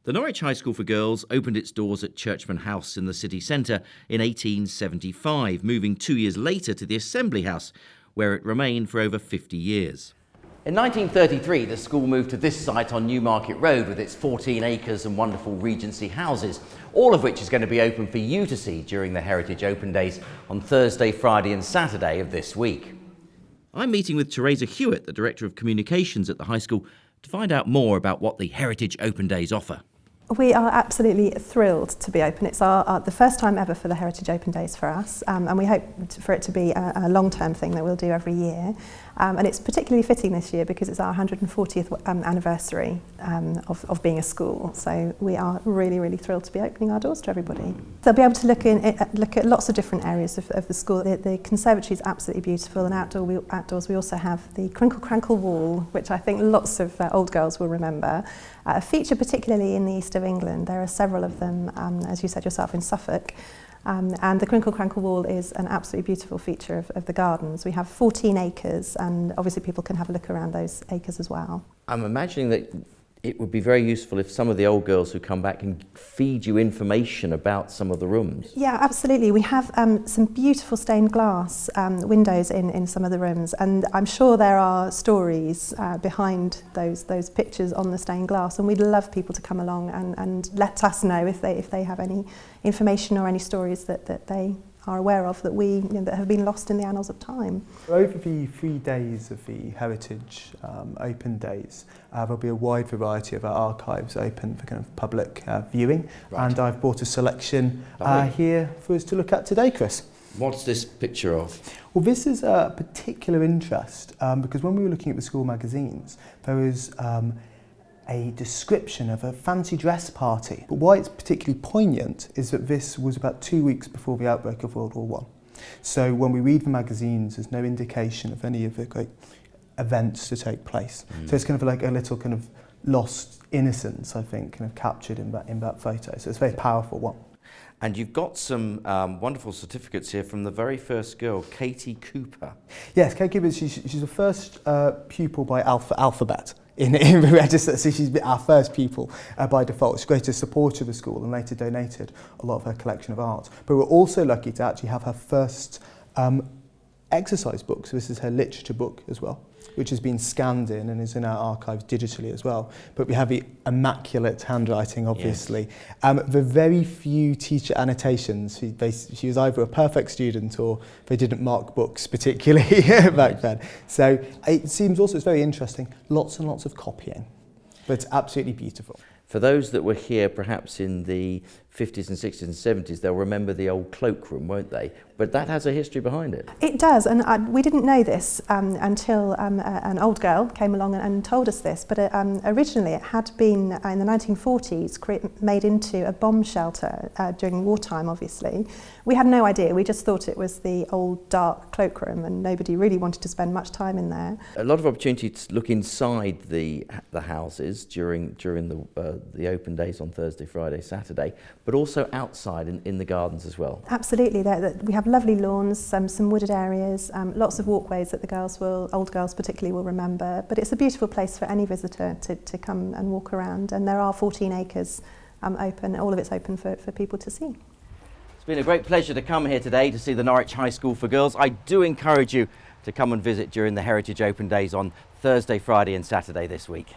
The Norwich High School for Girls opened its doors at Churchman House in the city centre in 1875, moving 2 years later to the Assembly House, where it remained for over 50 years. In 1933, the school moved to this site on Newmarket Road with its 14 acres and wonderful Regency houses, all of which is going to be open for you to see during the Heritage Open Days on Thursday, Friday and Saturday of this week. I'm meeting with Teresa Hewitt, the Director of Communications at the high school, to find out more about what the Heritage Open Days offer. We are absolutely thrilled to be open. It's the first time ever for the Heritage Open Days for us, and we hope for it to be a long-term thing that we'll do every year. And it's particularly fitting this year because it's our 140th anniversary of being a school. So we are really, really thrilled to be opening our doors to everybody. They'll be able to look at lots of different areas of the school. The conservatory is absolutely beautiful, and outdoors we also have the Crinkle Crankle wall, which I think lots of old girls will remember. A feature particularly in the east of England. There are several of them, as you said yourself, in Suffolk. And the Crinkle Crankle wall is an absolutely beautiful feature of the gardens. We have 14 acres, and obviously people can have a look around those acres as well. I'm imagining that it would be very useful if some of the old girls who come back can feed you information about some of the rooms. Yeah, absolutely. We have some beautiful stained glass windows in some of the rooms, and I'm sure there are stories behind those pictures on the stained glass, and we'd love people to come along and let us know if they have any information or any stories that they are aware of that have been lost in the annals of time. Over the 3 days of the Heritage Open Days, there'll be a wide variety of our archives open for kind of public viewing, and I've brought a selection here for us to look at today, Chris. What's this picture of? Well, this is a particular interest because when we were looking at the school magazines, there was a description of a fancy dress party. But why it's particularly poignant is that this was about 2 weeks before the outbreak of World War I. So when we read the magazines, there's no indication of any of the great events to take place. So it's kind of like a little kind of lost innocence, I think, kind of captured in that photo. So it's a very powerful one. And you've got some wonderful certificates here from the very first girl, Katie Cooper. Yes, Katie Cooper, she's the first pupil by alphabet in the register, so she's our first pupil by default. She's a great supporter of the school and later donated a lot of her collection of art. But we're also lucky to actually have her first exercise book, so this is her literature book as well, which has been scanned in and is in our archives digitally as well. But we have the immaculate handwriting, obviously. Yes. The very few teacher annotations, she was either a perfect student or they didn't mark books particularly back then. So it seems also, it's very interesting, lots and lots of copying, but absolutely beautiful. For those that were here perhaps in the 50s and 60s and 70s, they'll remember the old cloakroom, won't they? But that has a history behind it. It does, and we didn't know this until an old girl came along and told us this, but originally it had been, in the 1940s, made into a bomb shelter during wartime, obviously. We had no idea, we just thought it was the old dark cloakroom, and nobody really wanted to spend much time in there. A lot of opportunity to look inside the houses during the open days on Thursday, Friday, Saturday, but also outside in the gardens as well. Absolutely, we have lovely lawns, some wooded areas, lots of walkways that old girls particularly will remember, but it's a beautiful place for any visitor to come and walk around, and there are 14 acres open, all of it's open for people to see. It's been a great pleasure to come here today to see the Norwich High School for Girls. I do encourage you to come and visit during the Heritage Open Days on Thursday, Friday and Saturday this week.